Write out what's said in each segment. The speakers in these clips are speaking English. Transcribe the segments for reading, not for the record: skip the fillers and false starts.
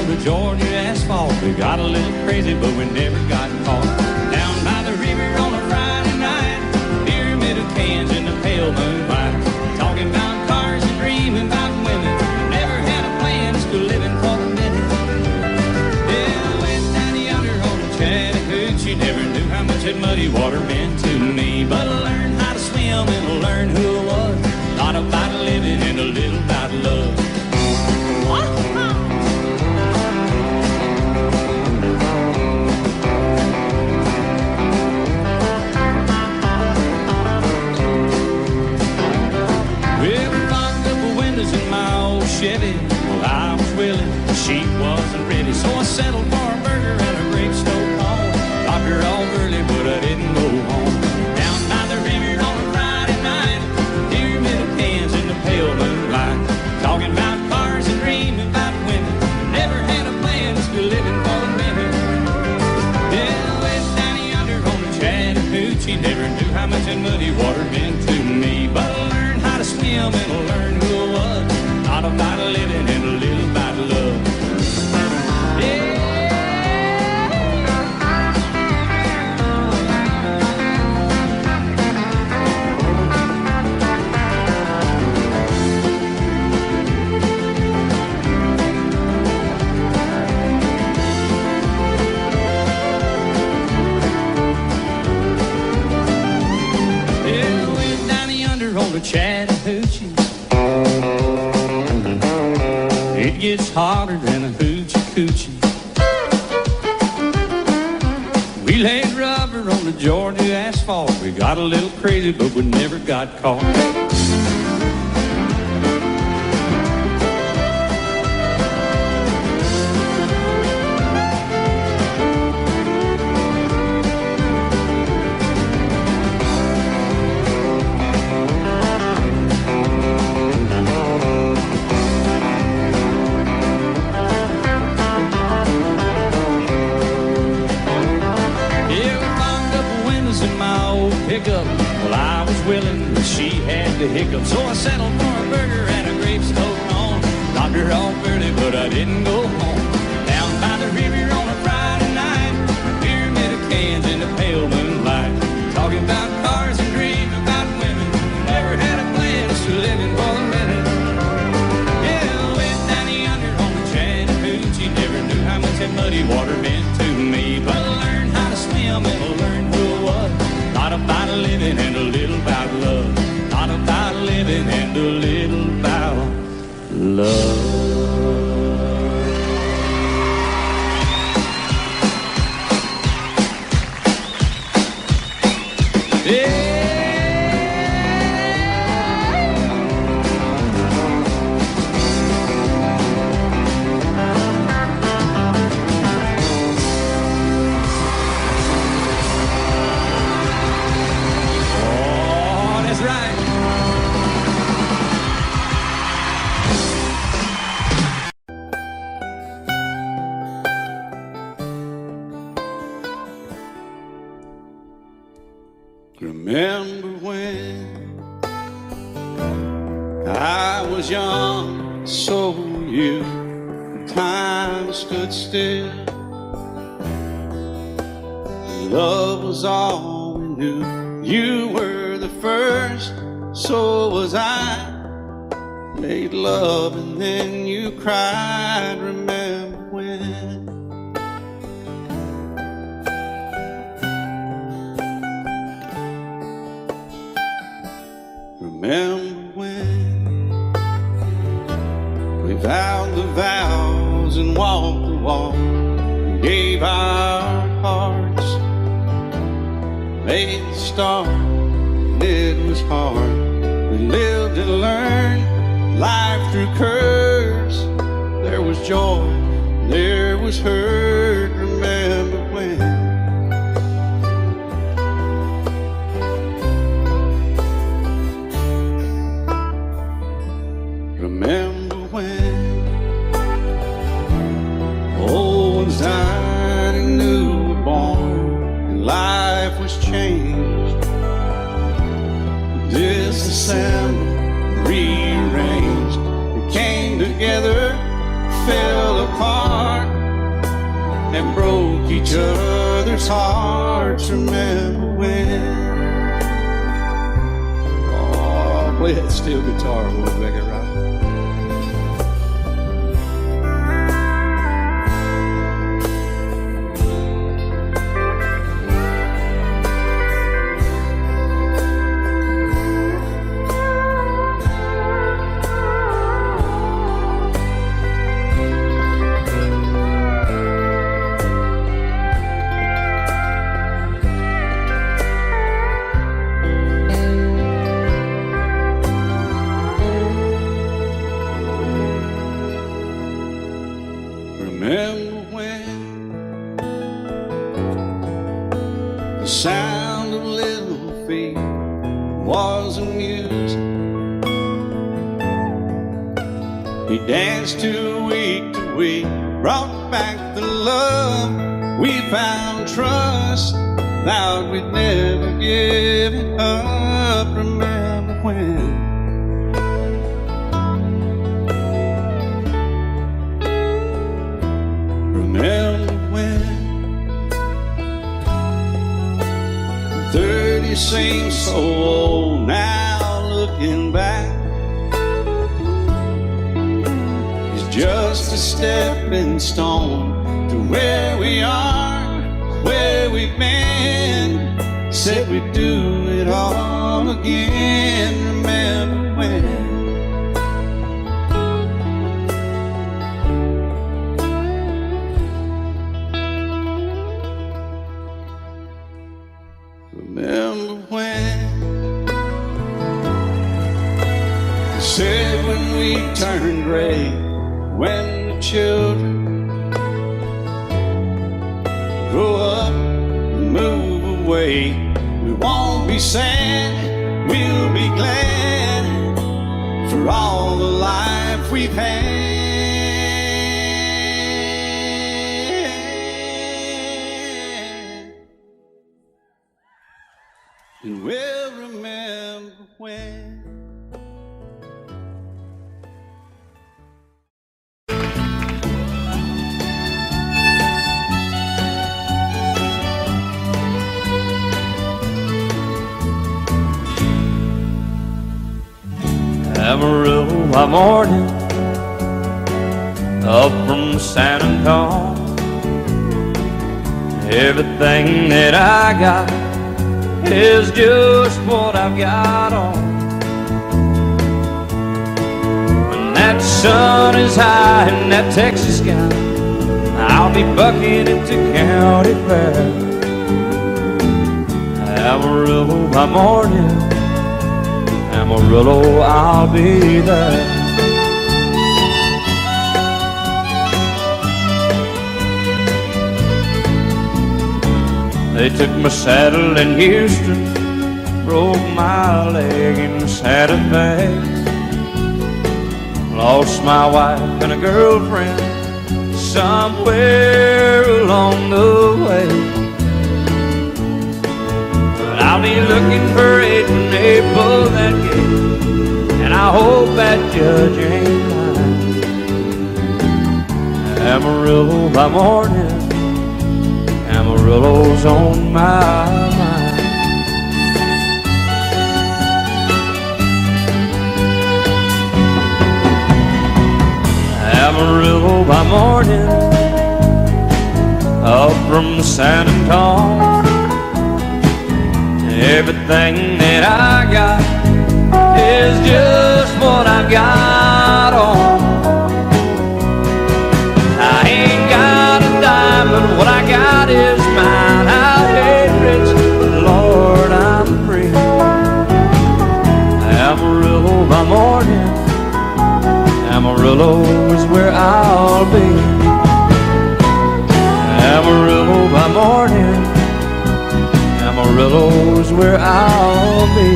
on the Georgia asphalt. We got a little crazy, but we never got caught. Down by the river on a Friday night, pyramid of cans in the pale moonlight, talking about cars and dreaming about women. Never had a plan, just living for the minute. Yeah, I went down yonder on the Chattahoochee. Never knew how much that muddy water meant to me, but I learned how to swim and I learned who I was. A lot about living and a little about love. Chevy. Well, I was willing, the sheep wasn't ready, so I settled for a burger and a grape stove home. Dropped her off early, but I didn't go home. Down by the river on a Friday night, pyramid of cans in the pale moonlight, talking about cars and dreaming about women. Never had a plan, just living for the minute. Yeah, I went down yonder on the Chattahoochee. Never knew how much that muddy water meant to me, but I learned how to swim and I learned who I was. Not about living and a little about love. Yeah. Yeah, we're down yonder on the Chattahoochee. It gets hotter than a hoochie coochie. We laid rubber on the Georgia asphalt. We got a little crazy, but we never got caught. Well, I was willing, but she had the hiccup, so I settled for a burger and a grape stove on. Dropped her off early, but I didn't go home. Down by the river on a Friday night, pyramid of cans in the pale moonlight, talking about cars and dreaming about women. Never had a plan, just living for the minute. Yeah, I went down yonder on the Chattahoochee. Never knew how much that muddy water meant to me, but I learned how to swim and I learned who I was. Not about living and a little about love. Not about living and a little about love. Yeah. Remember when I was young, so were you. Time stood still. Love was all we knew. You were the first, so was I. Made love and then you cried. Remember when? Remember when we vowed the vows and walked the walk, and gave our hearts, made the start, and it was hard. We lived and learned life through curves. There was joy, there was hurt. Remember when? Remember when old ones died and new were born, and life was changed, disassembled, rearranged. We came together, fell apart. and broke each other's hearts. Remember when? Oh, play that steel guitar, we'll make it right. Remember when the sound of little feet was amusing? He danced to week, brought back the love. We found trust, vowed we'd never give it up. Remember when? Remember when 30 seems so old now, looking back. It's just a stepping stone to where we are, where we've been. Said we'd do it all again. Remember when? Remember when they said when we turned gray, when the children grow up and move away, we won't be sad, we'll be glad for all the life we've had. And we'll remember when. Amarillo by morning, up from San Antonio. Everything that I got is just what I've got on. When that sun is high in that Texas sky, I'll be bucking it to county fair. Amarillo by morning, Amarillo, I'll be there. They took my saddle in Houston, broke my leg in Santa Fe. Lost my wife and a girlfriend somewhere along the way. But I'll be looking for it when they pull that gate, and I hope that judge ain't lying. Amarillo by morning, Amarillo's on my mind. Amarillo by morning, up from San Antonio. Everything that I got is just what I've got on. I ain't got a dime, but what I got is mine. I ain't rich, but Lord, I'm free. Amarillo by morning, Amarillo is where I'll be. Amarillo by morning, Amarillo is where I'll be.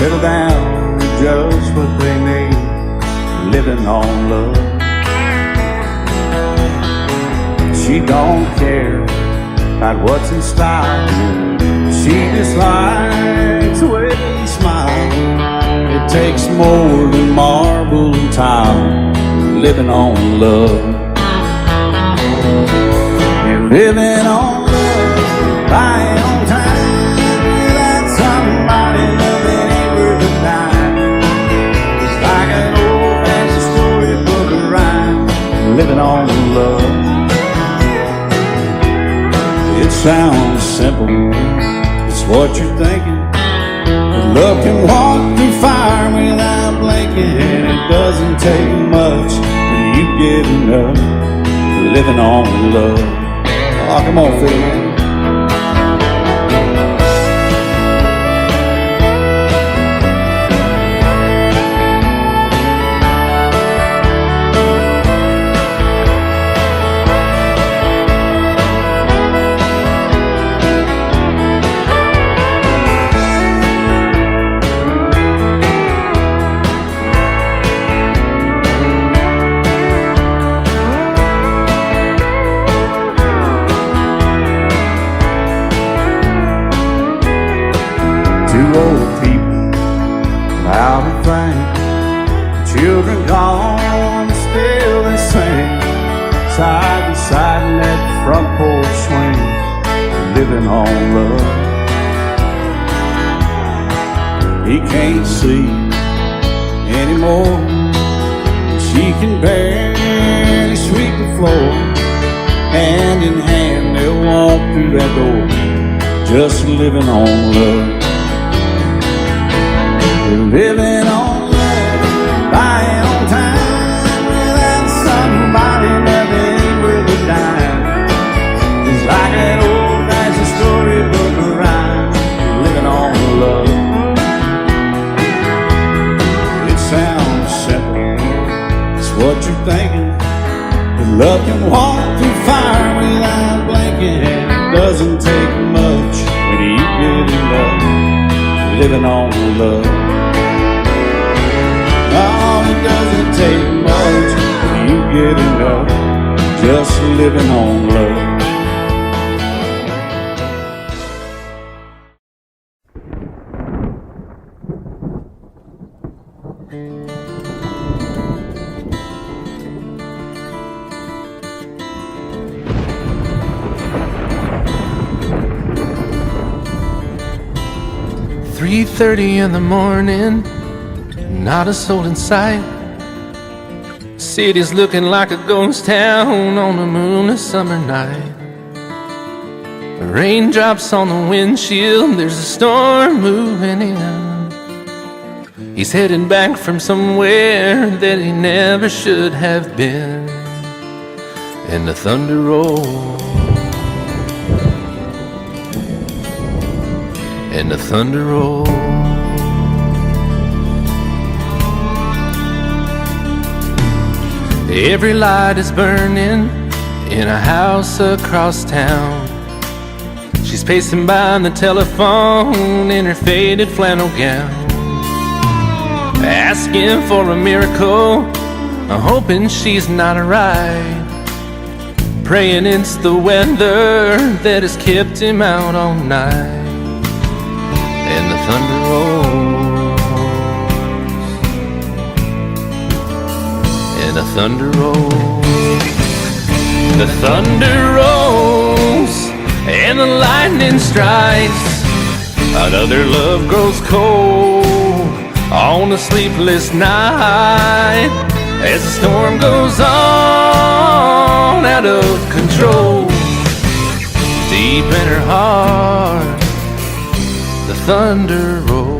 settle down to just what they need, living on love. She don't care about what's in style, she just likes the way you smile. It takes more than marble and tile, living on love. You're living on love, buying on time, without somebody loving ain't worth a dime. It's like an old-fashioned storybook of rhyme, living on love. It sounds simple, it's what you're thinking. But love can walk through fire without blinking. It doesn't take much when you get enough, living on love. Oh, come on, Phil, man. 2 old people out of fame, children gone, still they sing, side by side in that front porch swing, living on love. He can't see anymore, she can barely sweep the floor. Hand in hand they'll walk through that door, just living on love. Living on love, buying on time, without somebody loving ain't worth a dime. It's like an old-fashioned storybook of rhyme, living on love. It sounds simple, it's what you're thinking. But love can walk through fire without blinking. It doesn't take much when you get in love, living on love. Oh, it doesn't take much when you get enough, just living on love. "3:30 in the morning, not a soul in sight. City's looking like a ghost town on a moonless summer night. Raindrops on the windshield, there's a storm moving in. He's heading back from somewhere that he never should have been. And the thunder rolls, and the thunder rolls. Every light is burning in a house across town. She's pacing by the telephone in her faded flannel gown, asking for a miracle, hoping she's not right, praying it's the weather that has kept him out all night. And the thunder rolls, and the thunder rolls. The thunder rolls, and the lightning strikes. Another love grows cold on a sleepless night, as the storm goes on out of control. Deep in her heart, the thunder rolls.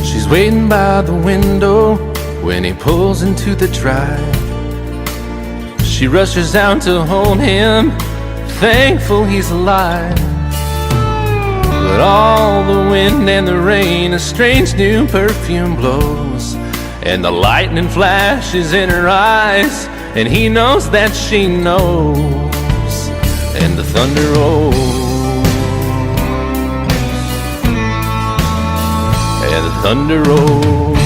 She's waiting by the window when he pulls into the drive. She rushes out to hold him, thankful he's alive. But all the wind and the rain, a strange new perfume blows and the lightning flashes in her eyes, and he knows that she knows, and the thunder rolls, and the thunder rolls.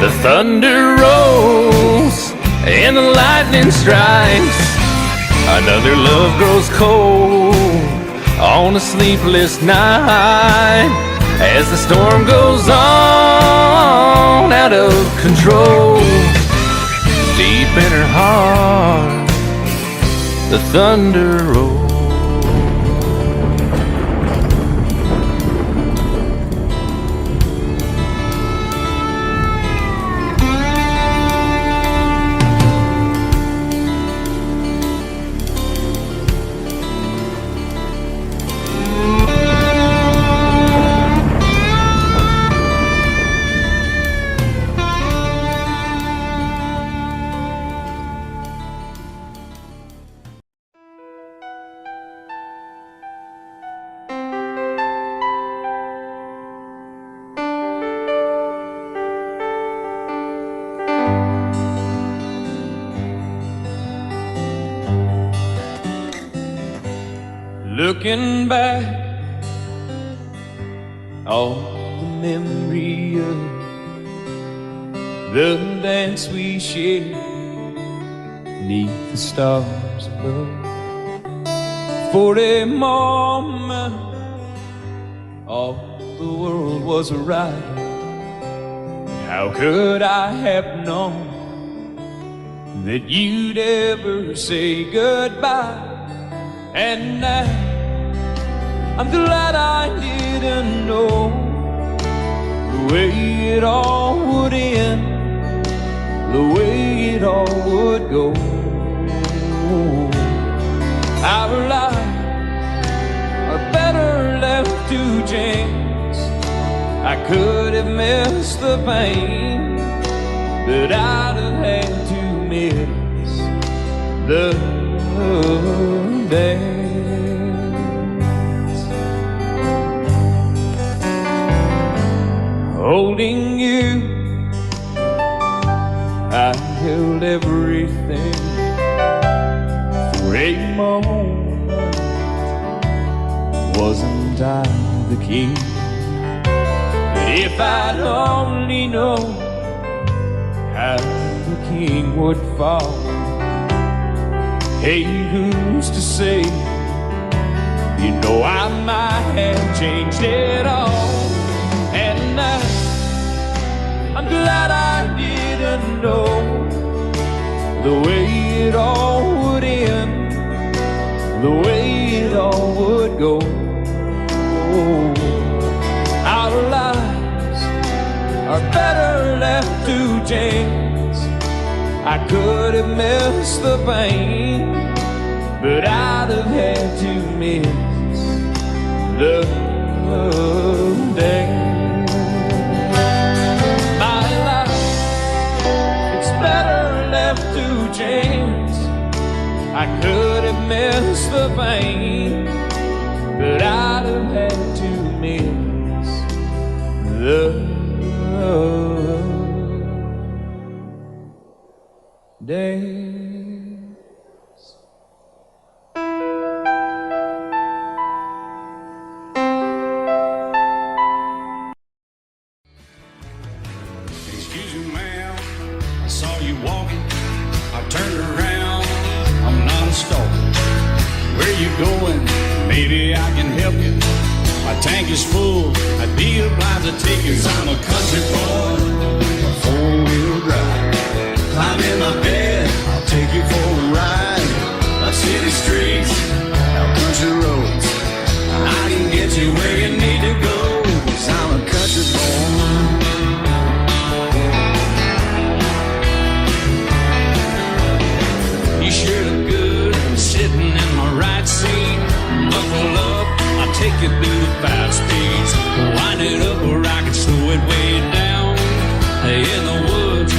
The thunder rolls and the lightning strikes. Another love grows cold on a sleepless night, as the storm goes on out of control. Deep in her heart, the thunder rolls. Looking back, all the memory of the dance we shared neath the stars above. For a moment, all the world was right. How could I have known that you'd ever say goodbye? And now I'm glad I didn't know the way it all would end, the way it all would go. Our lives are better left to chance. I could have missed the pain, but I'd have had to miss the dance. Holding you, I held everything. For a moment, wasn't I the king? But if I'd only known how the king would fall, hey, who's to say? You know I might have changed it all. And now I'm glad I didn't know the way it all would end, the way it all would go. Our lives are better left to chance. I could have missed the pain, but I'd have had to miss the day. My life, it's better left to chance. I could have missed the pain, but I'd have had to miss the days. Excuse me, ma'am, I saw you walking. I turned around, I'm not a stalker. Where you going? Maybe I can help you. My tank is full, I'd be obliged to take you. 'Cause I'm a country boy, a four-wheel drive. Climb in my bed, I'll take you for a ride. Up city streets, out country roads, I can get you where you need to go. 'Cause I'm a country boy. You sure look good sitting in my right seat. Buckle up, I'll take you through the 5 speeds. Wind it up or I can slow it way down. In the woods,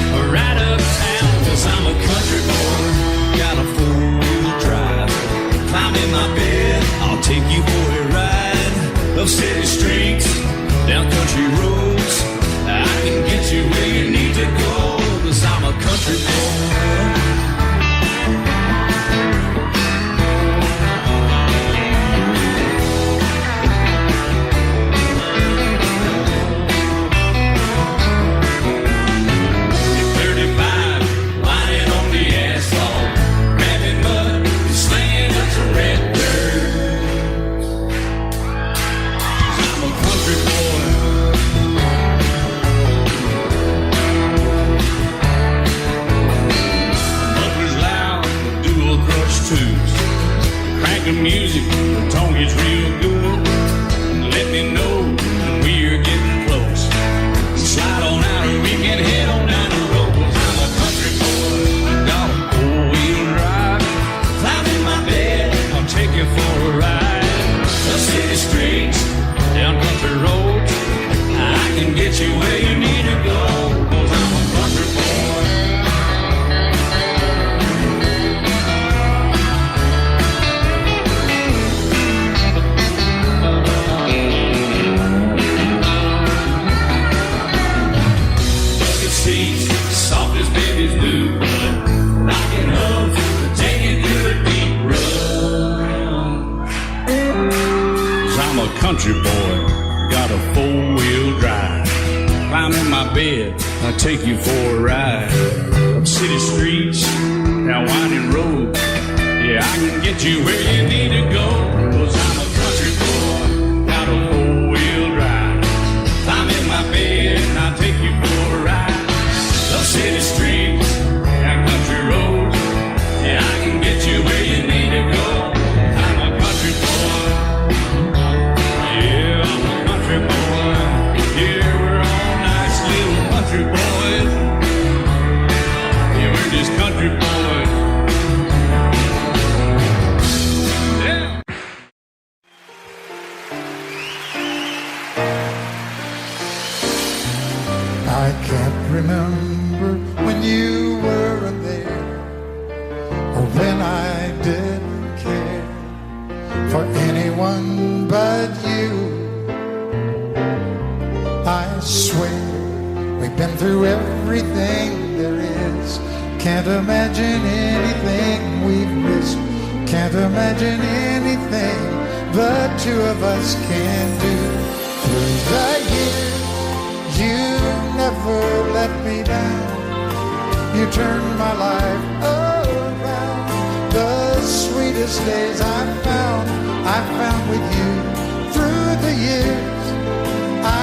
country boy, got a four-wheel drive. Climb in my bed, I'll take you for a ride. Up city streets, down winding roads. Yeah, I can get you where you need to go. 'Cause I'm a country boy, got a four-wheel drive. Climb in my bed and I'll take you for a ride. Up city streets, down country roads. Yeah, I can get you where you need to go. I'm a country boy. Yeah, I'm a country boy. Yeah, we're all nice little country boys. Yeah, we're just country boys. Yeah. I can't remember when you weren't there, or when I didn't care for anyone but you. I swear we've been through everything there is. Can't imagine anything we've missed. Can't imagine anything the two of us can do. Through the years, you never let me down. You turned my life around. The sweetest days I found with you. Through the years,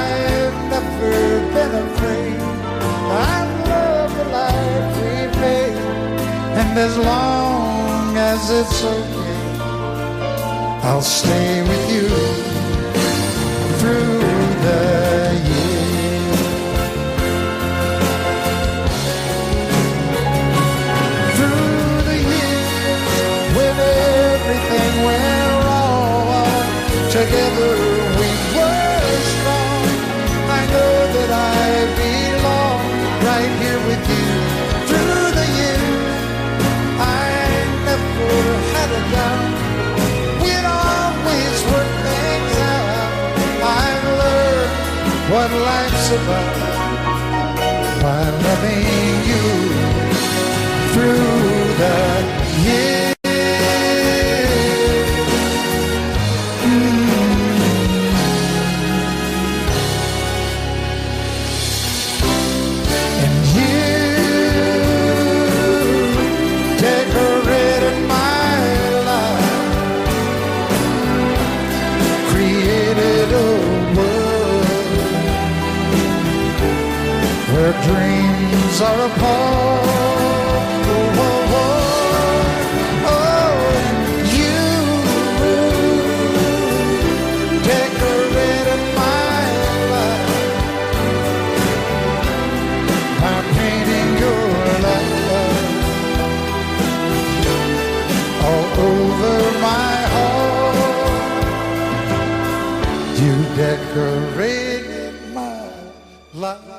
I've never been afraid. I love the life we made, and as long as it's okay, I'll stay with you through the years. Through the years, when everything went wrong, together we were strong. I know that I belong right here with you. Through the years, I never had a doubt. We'd always work things out. I've learned what life's about by loving you through the years. And you decorated my life, created a world where dreams are apart. Oh, oh, oh, oh, you decorated my life by painting your love all over my heart. You decorated my life.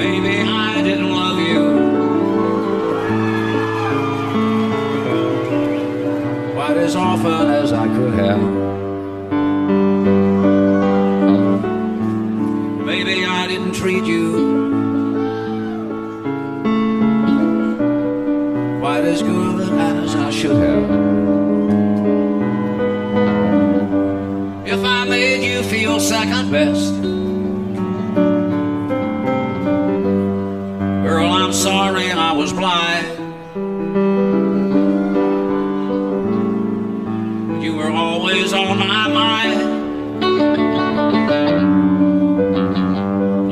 Maybe I didn't love you quite as often as I could have. Maybe I didn't treat you quite as good as I should have. If I made you feel second best, girl, I'm sorry I was blind. You were always on my mind.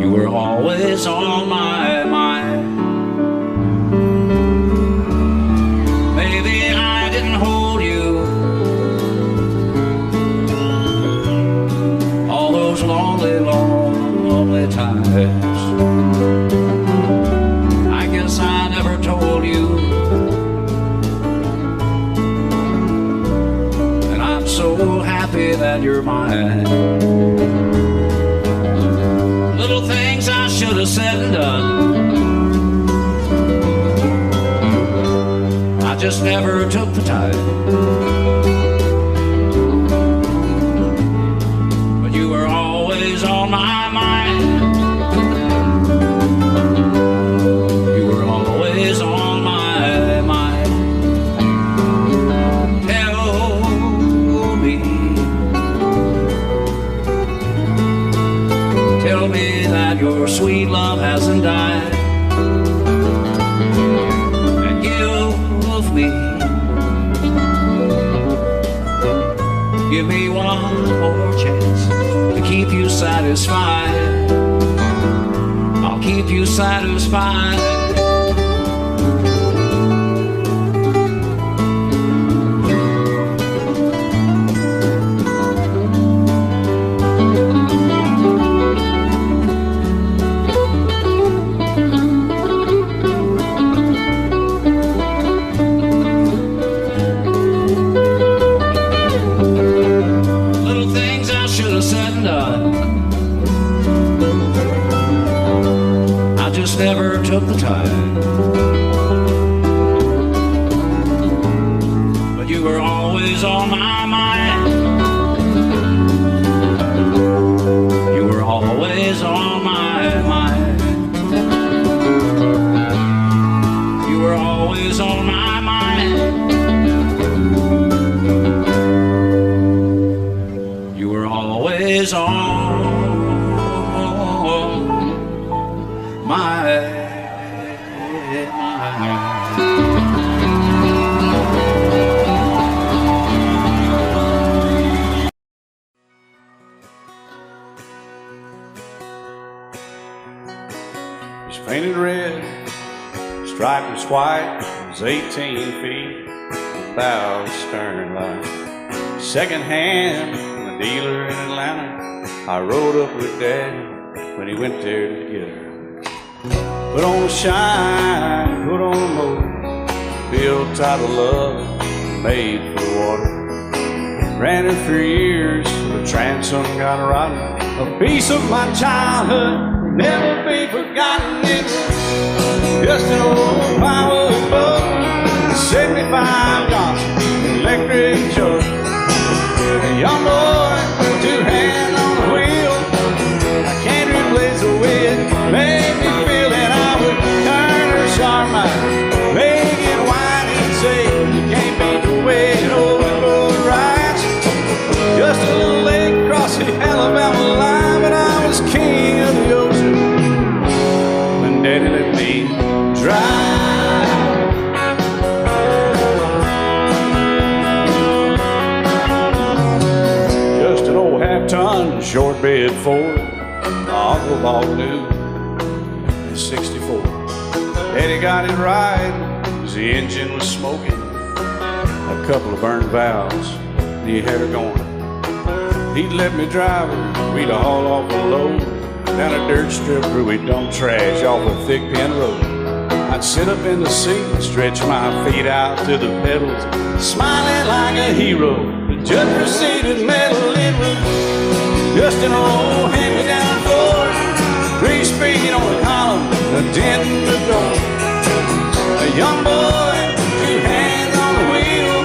You were always on my mind. Maybe I didn't hold you all those lonely, lonely times. I guess I never told you, and I'm so happy that you're mine. Little things I should have said and done, I just never took the time. But you were always on my mind. sweet love hasn't died. And give me one more chance to keep you satisfied. I'll keep you satisfied. Never took the time, but you were always on my mind. You were always on my mind. You were always on my mind. You were always on painted red, striped was white, it was 18 feet, bow stern line. Second hand from a dealer in Atlanta, I rode up with Daddy when he went there to get her. Put on a shine, put on a motor, built tight of love, made for the water. Ran it for years, the transom got rotten. A piece of my childhood never be forgotten. It's just an old firewood boat, 75 Johnson electric jug. A young boy, two hands on the wheel. I can't replace the way it made me feel that I would turn her sharp mind, make it wide and say you can't beat the way an old boat rides. Just a little lake across the Alabama line, but I was king of the ocean. Daddy let me drive. Just an old half-ton short bed Ford my uncle bought new in '64. Daddy got it right as the engine was smoking, a couple of burned valves, and he had her going. He'd let me drive her, we'd haul off a load down a dirt strip where we dump trash off a thick pin road. I'd sit up in the seat and stretch my feet out to the pedals, smiling like a hero. The judge proceeded metal, it was just an old hand-me-down Ford, 3-speed on the column, a dent in the door. A young boy, two hands on the wheel.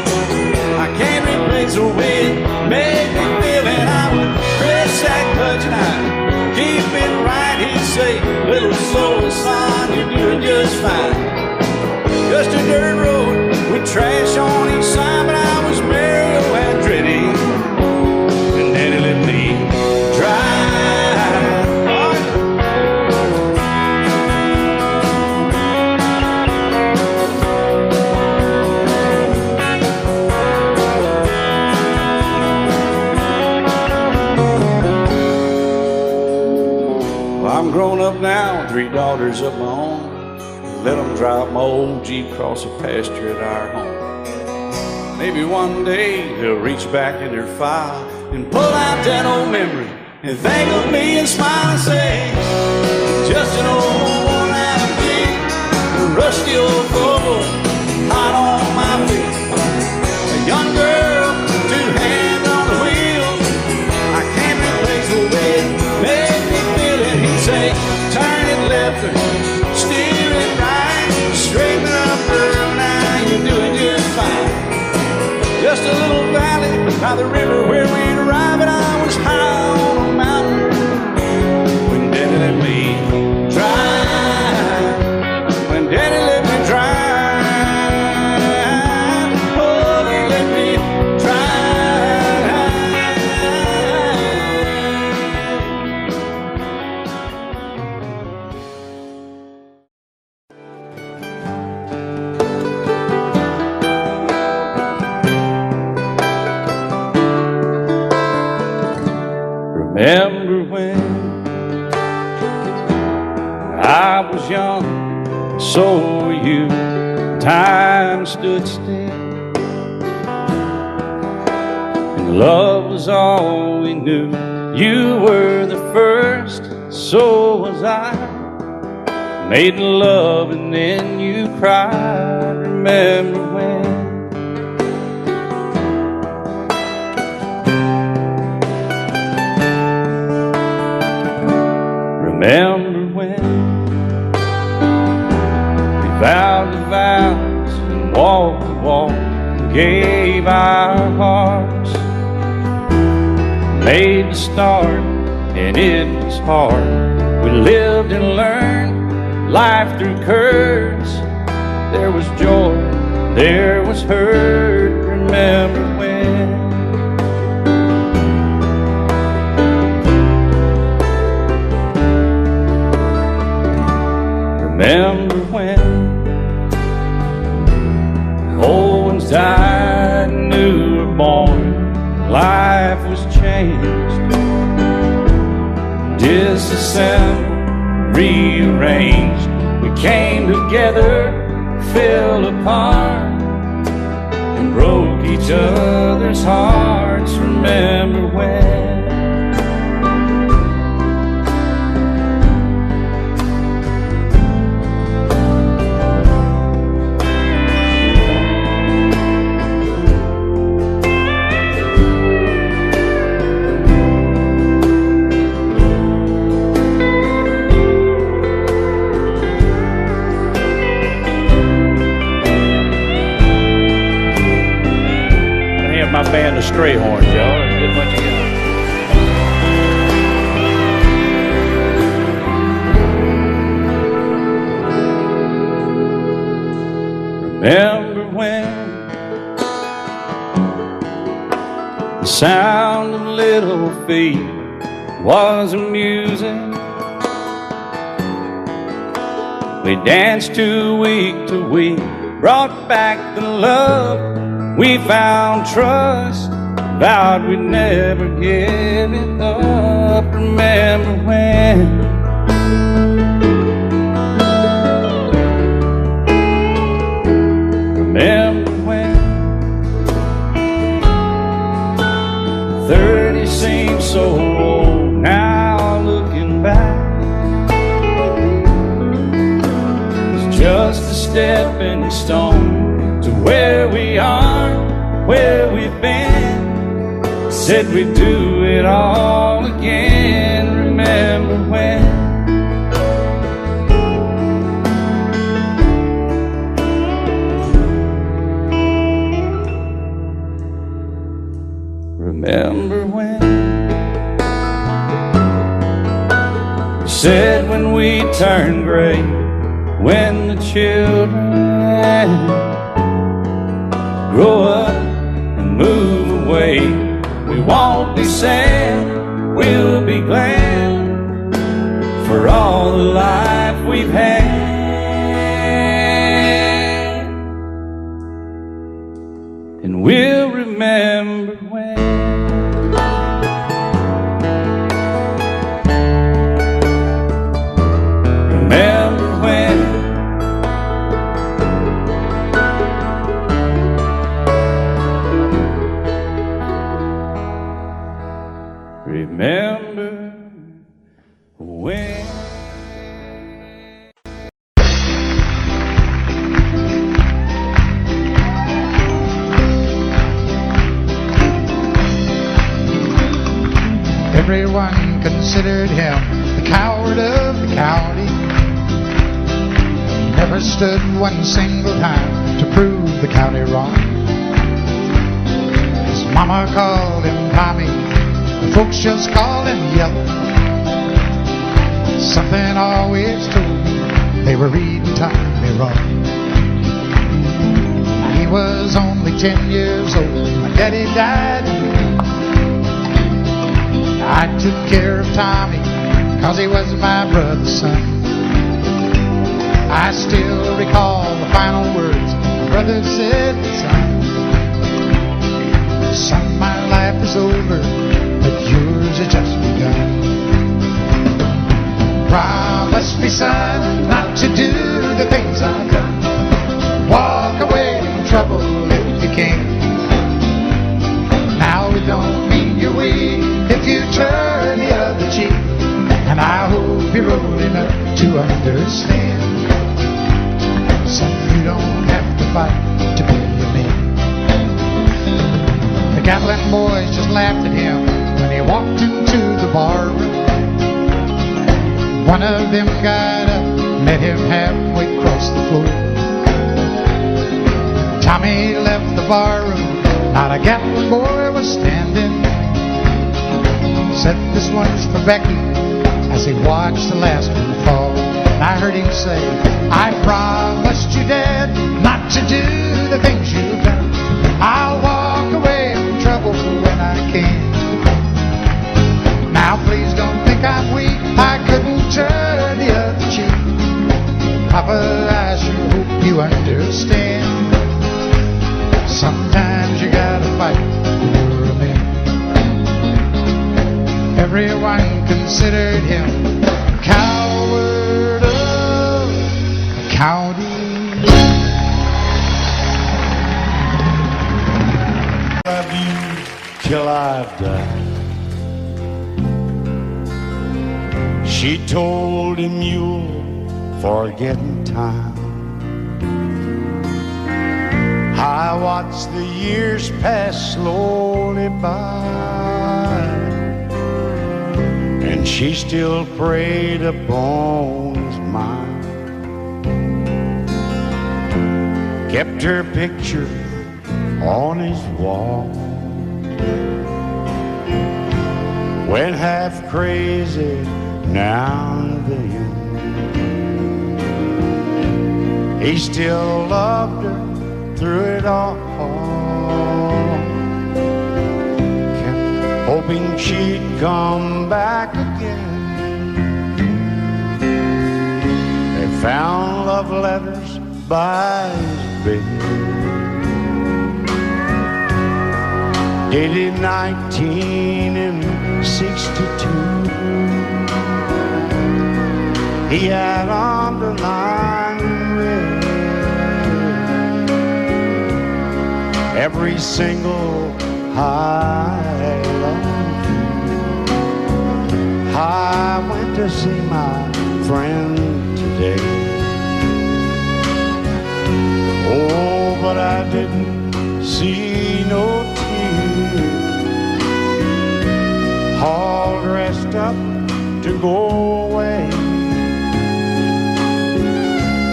I can't replace the way it made me feel, and I would press that clutch and I'd keep it right, he'd say, little slow, son, you're doing just fine. Just a dirt road with trash on each side, but I was merry and pretty, and Daddy let me drive. I'm grown up now, 3 daughters of my own. Let them drive my old Jeep across the pasture at our home. Maybe one day they'll reach back in their file and pull out that old memory and think of me and smile and say, just an old worn-out Jeep, a rusty old Volvo, hot on my feet. A young girl, 2 hands on the wheel. I can't replace the way it made me feel it. He'd say, turn it left or steer it right, straighten up girl, now you're doing just fine. Just a little valley by the river where we'd arrive, and I was high on a mountain when Daddy let me drive. When Daddy let me drive, oh, he let me drive. Remember when I was young, so were you. Time stood still, and love was all we knew. You were the first, so was I. Made love and then you cried. Remember when? Remember when we vowed the vows and walked the walk and gave our hearts? Made the start and it was hard. We lived and learned life through curves. There was joy, there was hurt. Remember when? Remember when old ones died and new were born? Life was changed, disassembled, rearranged. We came together, fell apart, and broke each other's hearts. Remember when? My band of stray horns, y'all. That's a good bunch of guys. Remember when the sound of little feet was amusing? We danced to week, brought back the love. We found trust, vowed we'd never give it up. Remember when? Remember when 30 seems so old now, looking back. It's just a stepping stone to where we are, where we've been. Said we'd do it all again. Remember when? Remember when? We said when we turn gray, when the children grow up and move away, we won't be sad, we'll be glad for all the life we've had. And we'll remember when. Remember when. Remember when. Everyone considered him the coward of the county. Never stood one single time to prove the county wrong. His mama called him Tommy, the folks just called him Yellow. Something always told me they were reading Tommy wrong. He was only 10 years old, my daddy died. I took care of Tommy, 'cause he was my brother's son. I still recall the final words my brother said, son, my life is over, but yours has just begun. me, son, not to do the things I've done. Walk away from trouble if you can. Now it don't mean you're weak if you turn the other cheek. And I hope you're old enough to understand. Son, you don't have to fight to be a man. The Gatlin boys just laughed at him when he walked into the bar room. One of them got up, met him halfway across the floor. Tommy left the bar room, not a Gatlin boy was standing. Said, this one's for Becky, as he watched the last one fall. And I heard him say, I promised you, Dad, not to do the things you've done. I'll walk away from trouble when I can. Now please don't think I'm weak, I couldn't turn the other cheek. Papa, I sure hope you understand. Sometimes you gotta fight when you're a man. Everyone considered him a coward of the county. Love you till I die. She told him you'll forget in time. I watched the years pass slowly by, and she still preyed upon his mind. Kept her picture on his wall. Went half crazy now and then. He still loved her through it all. Kept hoping she'd come back again. They found love letters by his bed, dated 1962. He had underlined red every single I love you. I went to see my friend today. Oh, but I didn't see no tears. All dressed up to go away.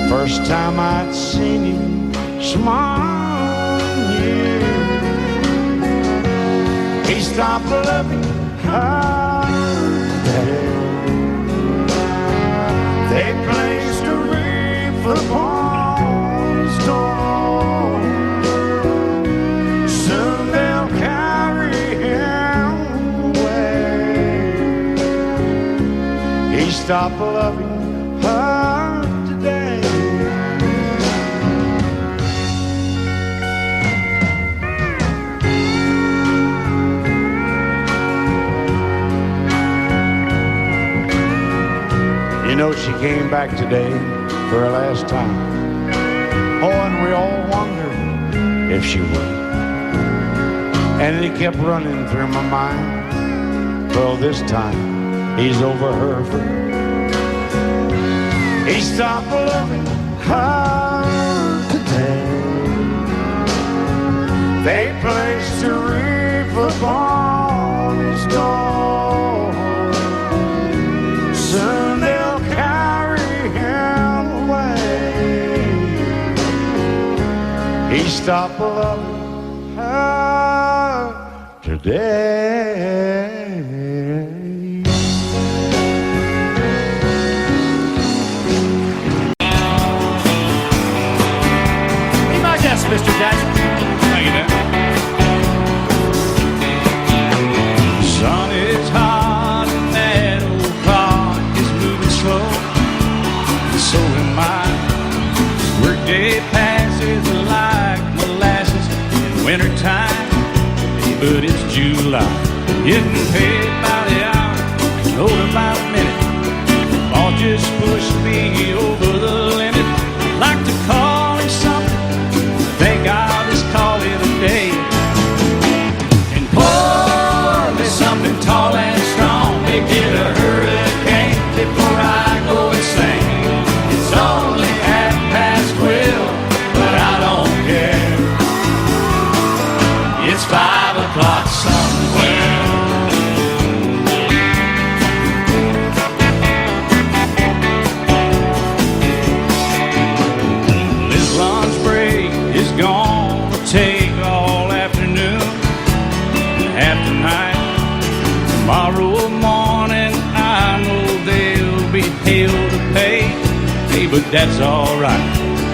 First time I'd seen him smile in years. He stopped loving her today. They placed a wreath upon his door. Soon they'll carry him away. He stopped loving her today. You know, she came back today for her last time. Oh, and we all wondered if she would. And it kept running through my mind. Well, this time, he's over her for good. He stopped loving her today. They placed a wreath upon his door. Soon they'll carry him away. He stopped loving her today. Be my guest, Mr. Jackson. Thank you, Dan. Sun is hot and that old clock is moving slow. So am I. Workday passes like molasses in wintertime. But it's July. Getting paid by the hour, told by the minute. All just pushed me Tomorrow morning I know there'll be hell to pay. Hey, but that's alright.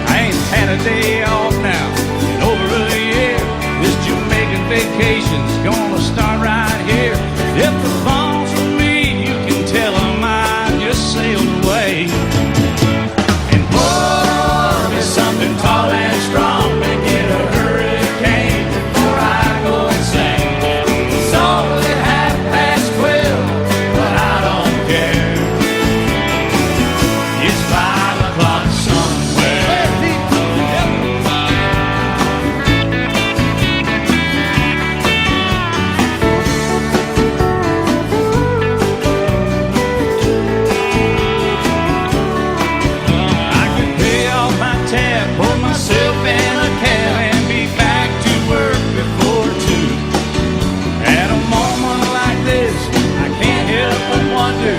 I ain't had a day off now in over a year. This Jamaican vacation's gonna start right here. If the phone's with me, you can tell them I just sailed away. And pour me something tall and strong, make it a hurricane before I go insane. It's only 12:30, but I don't care. It's 5 o'clock somewhere. I can pay off my tab, pull myself in a cab, and be back to work before 2. At a moment like this, I can't help but wonder,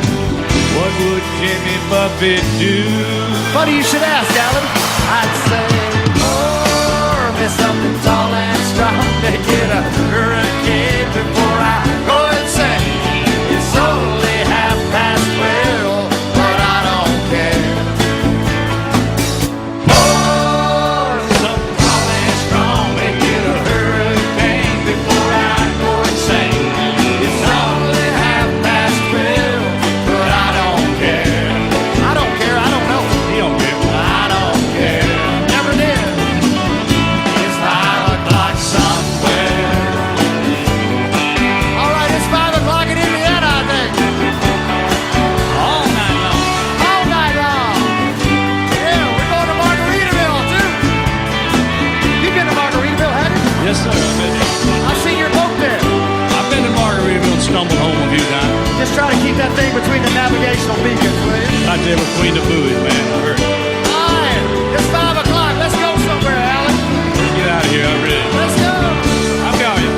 what would Jimmy Buffett do? Funny you should ask, Alan. I'd say, pour me something tall and strong, make it a hurricane before I go insane. It's only 12:30, but I don't care. Pour me something tall and strong, make it a hurricane before I go insane. It's only 12:30, but I don't care. I don't care, I don't know. He don't care. I don't care, never did. It's 5 o'clock somewhere. All right, it's 5 o'clock in Indiana, I think. All night long. All night long. Yeah, we're going to Margaritaville, too. You been to Margaritaville, haven't you? Yes, sir. I've been there. I've seen your boat there. I've been to Margaritaville and stumbled home a few times. Just try to keep that thing between the navigational beacons, will you? Right there between the buoys, man. I heard. All right, it's 5 o'clock. Let's go somewhere, Alan. Let's get out of here. I really. Let's go. I'm going.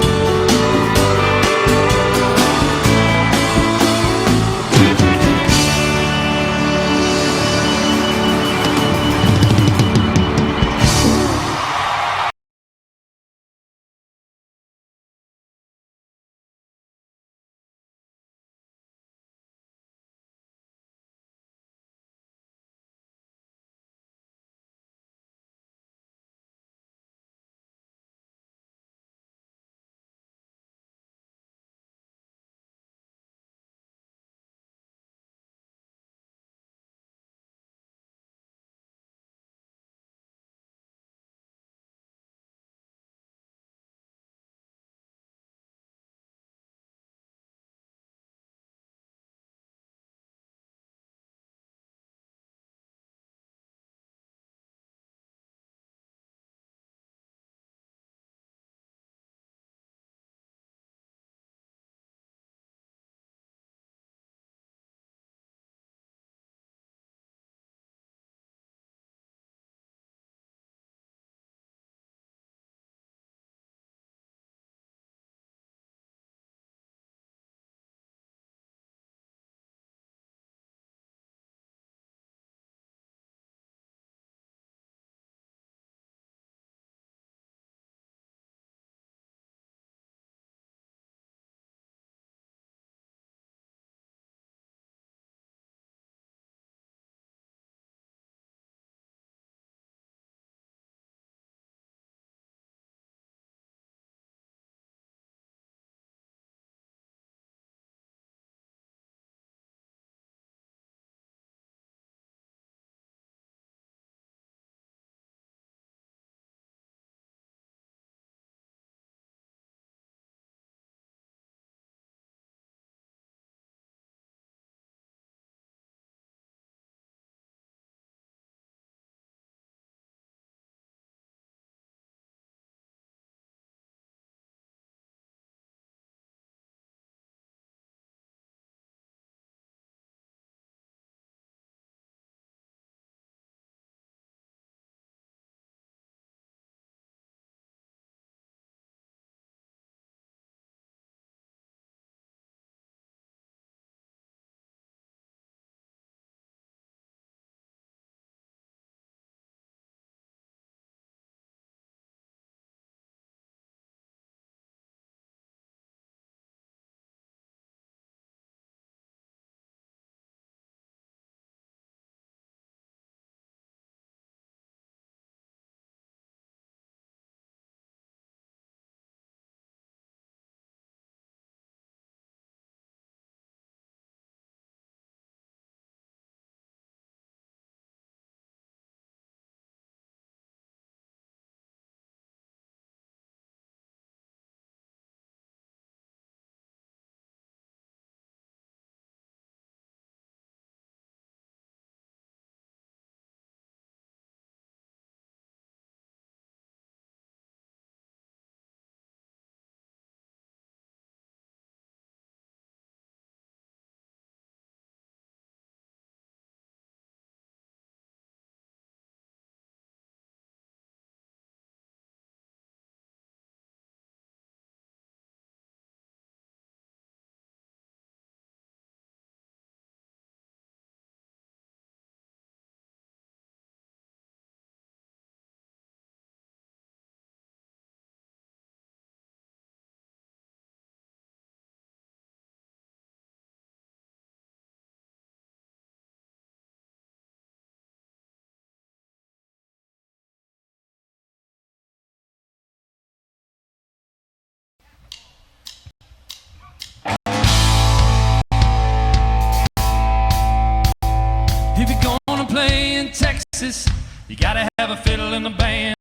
Texas, you gotta have a fiddle in the band.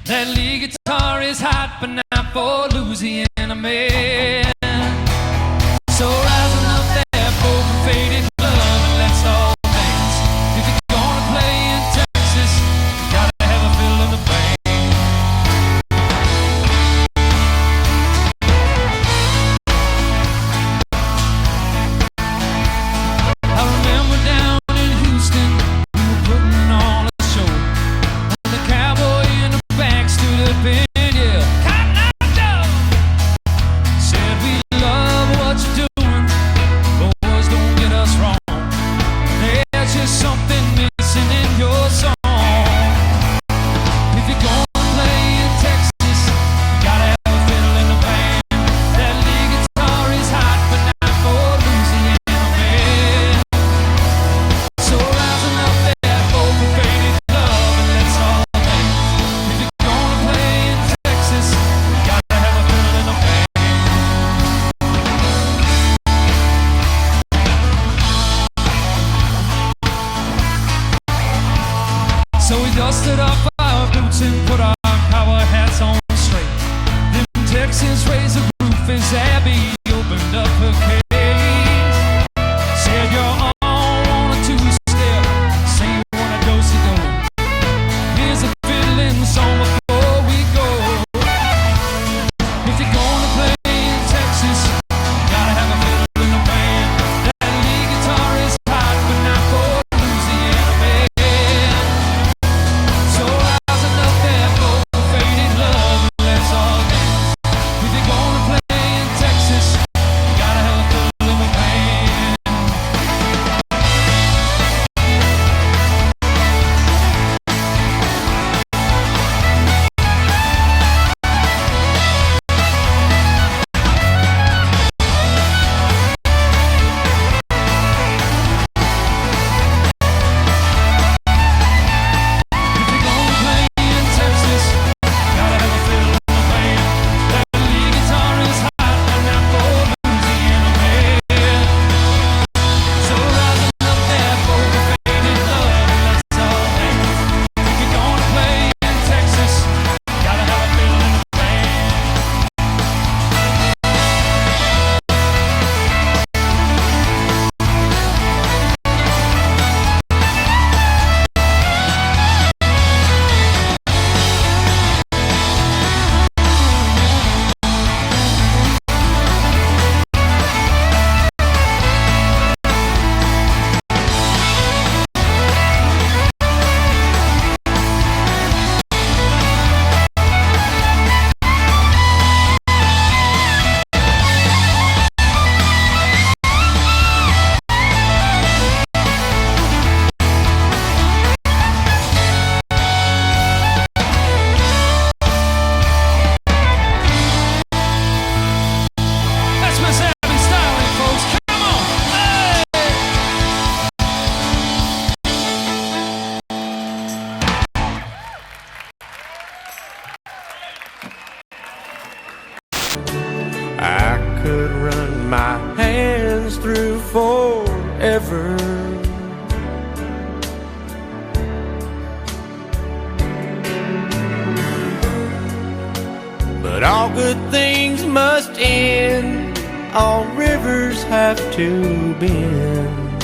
That lead guitar is hot, but not for Louisiana man. So rising up there for faded love, and let's all dance. If you're gonna play in Texas, you gotta have a fiddle in the band. I remember down in Houston, we were putting on a show, and the cowboy in the back stood up and yelled, "Cotton Eye Joe!" Said, "We love what you're doing, boys, don't get us wrong. There's just something missing in your song. If you're gonna play in Texas, you gotta have a fiddle in the band. That lead guitar is hot, but not for Louisiana man. So rising up there for faded love, and let's all dance. If you're gonna play in Texas, you gotta have a fiddle in the band." So we dusted off our boots and put our cowboy hats on straight. Them Texans raised the roof as Abby opened up her cage. Said, "You're on a two-step, say you want a dose-a-do. Here's a fiddling song before we go. If you're gonna play in Texas, you gotta have a fiddle in the band. That lead guitar is hot, but not for Louisiana man. So rising up there for faded love, and let's all dance. If you're gonna play in Texas, you gotta have a fiddle in the band. If you're gonna play in Texas, gotta have a fiddle in the band. That lead guitar is hot, but not for Louisiana man. So rising up there for faded love, and let's all dance. If you're gonna play in Texas, gotta have a fiddle in the band. That's Miss Abby styling, folks. Come on. Hey! I could run my hands through forever, but all good things must end. All rivers have to bend.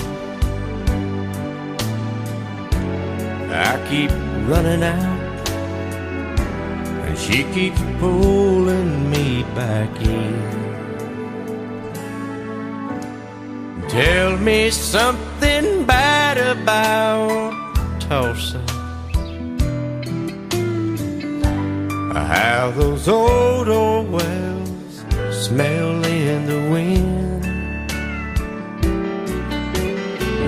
I keep running out, and she keeps pulling me back in. Tell me something bad about Tullsa, how those old wells smell in the wind.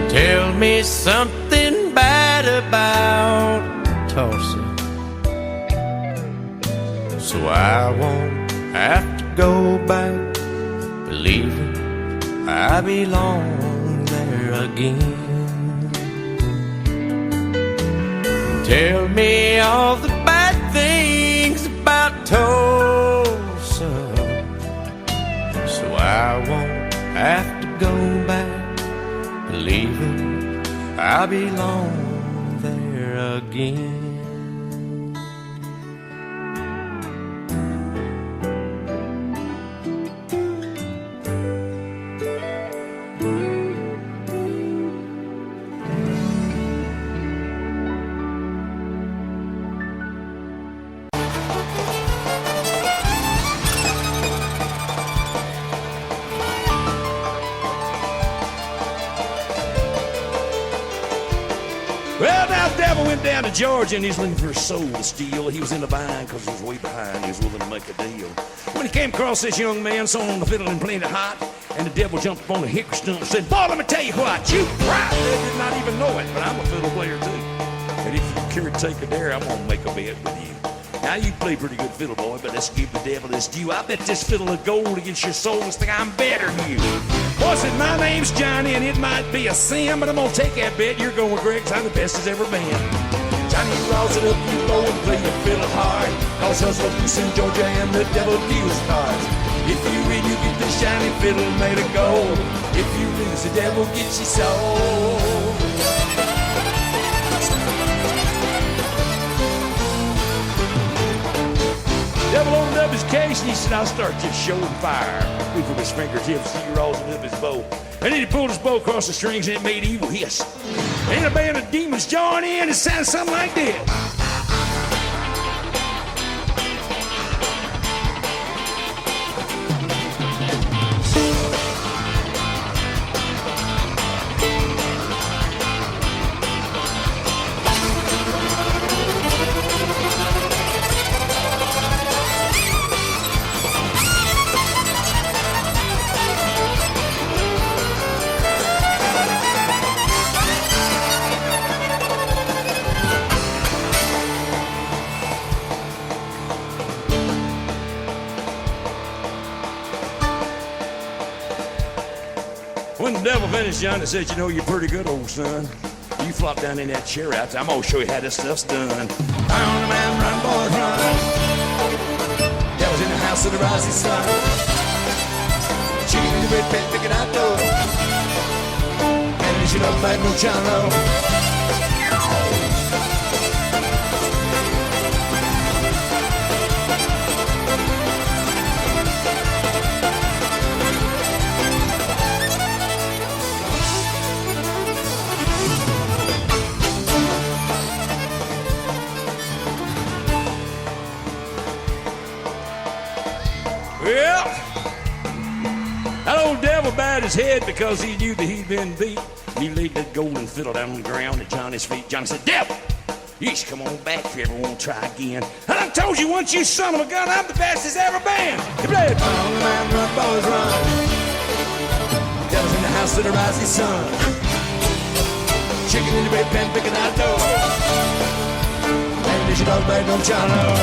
Tell me something bad about Tullsa, so I won't have to go back believing I belong there again. Tell me all the bad things about Tullsa, so I won't have to go back believing I belong there again. Well, now the devil went down to Georgia and he's looking for a soul to steal. He was in the bind because he was way behind. He was willing to make a deal. When he came across this young man sawing on the fiddle and playing it hot, and the devil jumped up on a hickory stump and said, "Boy, let me tell you what, you probably did not even know it, but I'm a fiddle player too. And if you care to take a dare, I'm going to make a bet with you. Now, you play pretty good fiddle, boy, but let's give the devil his due. I bet this fiddle of gold against your soul and think I'm better than you." Boy said, "My name's Johnny, and it might be a sin, but I'm going to take that bet. You're going with Greg, 'cause I'm the best as ever been." Johnny rolls it up, you bow, and play your fiddle hard. Cause hustle loose in Georgia, and the devil deals cards. If you win, you get the shiny fiddle made of gold. If you lose, the devil gets your soul. Devil opened up his case and he said, "I'll start this show on fire." He from his fingertips, he rolls up his bow. And then he pulled his bow across the strings and it made evil hiss. And a band of demons joined in and it sounded something like this. When the devil finished, Johnny said, "You know, you're pretty good, old son. You flop down in that chair out there. I'm gonna show you how this stuff's done." On the man, run, boys, run. Devil's in the house of the rising sun. Chicken in the red pen, picking out door. And you don't make no channel. Well, that old devil bowed his head because he knew that he'd been beat. He laid that golden fiddle down on the ground at Johnny's feet. Johnny said, "Devil, you should come on back if you ever want to try again. And I told you once, you son of a gun, I'm the best there's ever been." He played, "Run, man, run, boys, run." Devil's in the house of the rising sun. Chicken in the red pen, picking out dough. And you should not make no channel.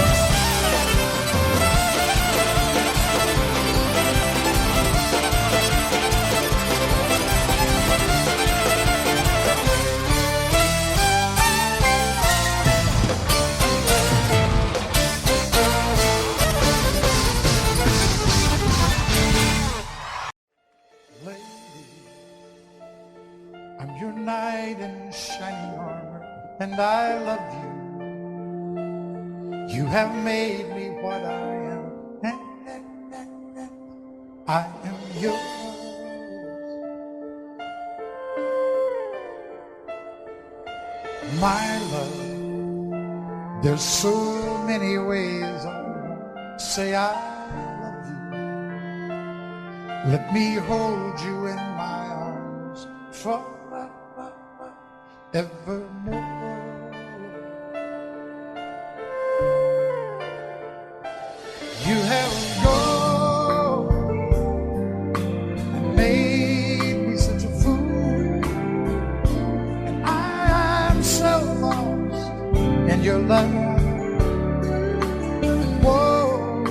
I'm your knight in shining armor, and I love you. You have made me what I am. I am yours. My love, there's so many ways I say I love you. Let me hold you in my arms forevermore. You have gone and made me such a fool, and I am so lost in your love. Whoa,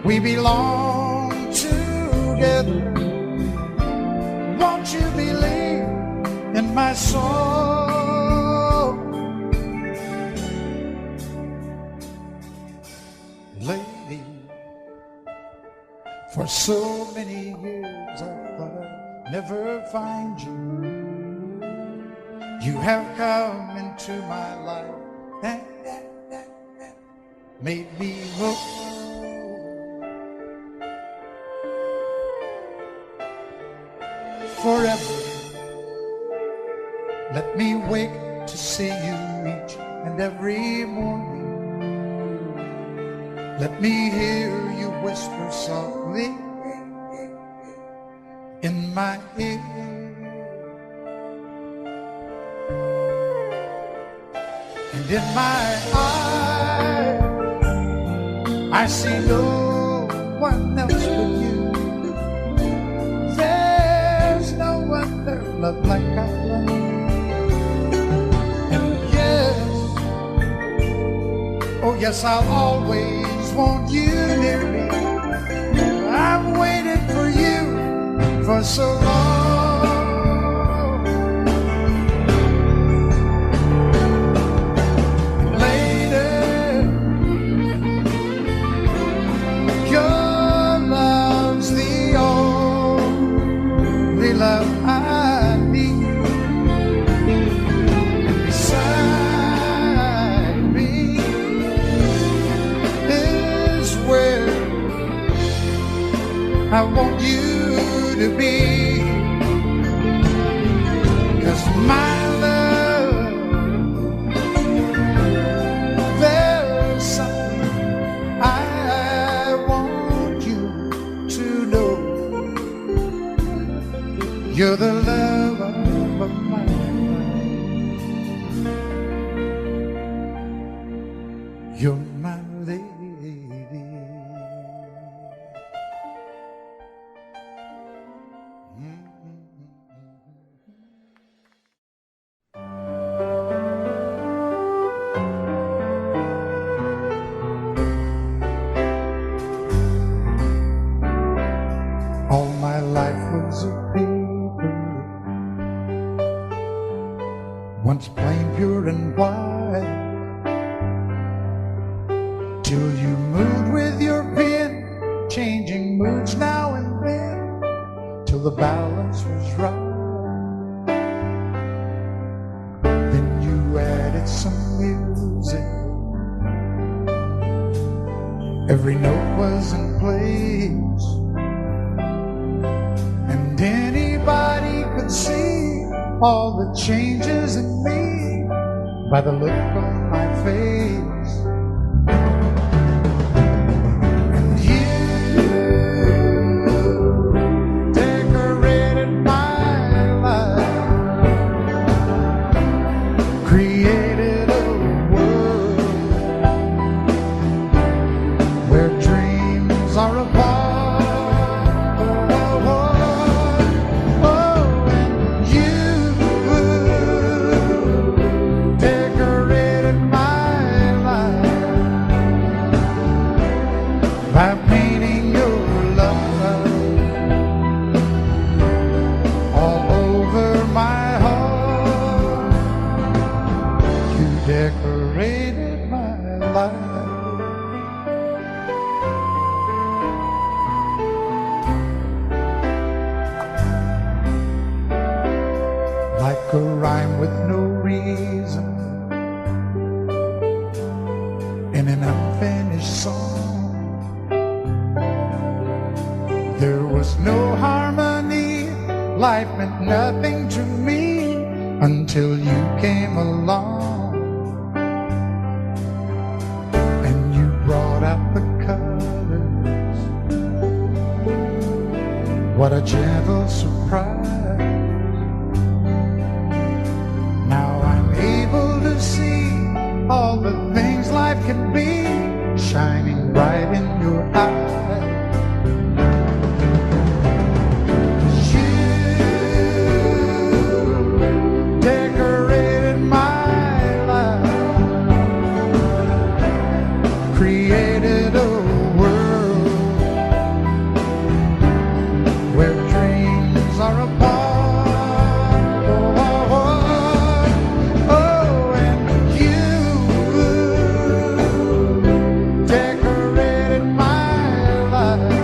we belong together. Won't you believe in my soul? Lady, for so many years I thought I'd never find you. You have come into my life and made me whole. Forever, let me wake to see you each and every morning. Let me hear you whisper softly in my ear. And in my eyes, I see no one else but you. There's no other love like I love. And yes, oh yes, I'll always want you near me. I've waited for you for so long. Later, your love's the only love I need. And beside me is where I want you to be. 'Cause my love, there's something I want you to know. You're the love of my life. You're my lady. All my life was a paper, once plain, pure and white, till you moved with your pen, changing moods now and then, till the balance was right. Then you added some music, every note was in place, and anybody could see all the changes in me by the look on my face. And you decorated my life, created a world where dreams are apart. By painting your love all over my heart, you decorated my life. Like a rhyme with no reason in an unfinished song. There was no harmony, life meant nothing to me until you came along. And you brought out the colors, what a gentle surprise. Now I'm able to see all the things life can be, shining bright in your eyes. Created a world where dreams are apart. Oh, and you decorated my life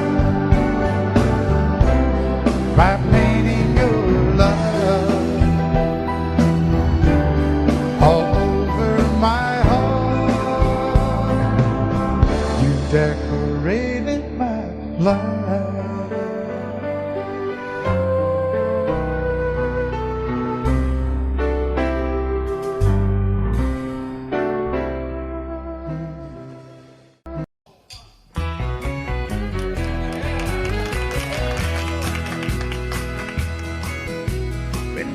by painting your love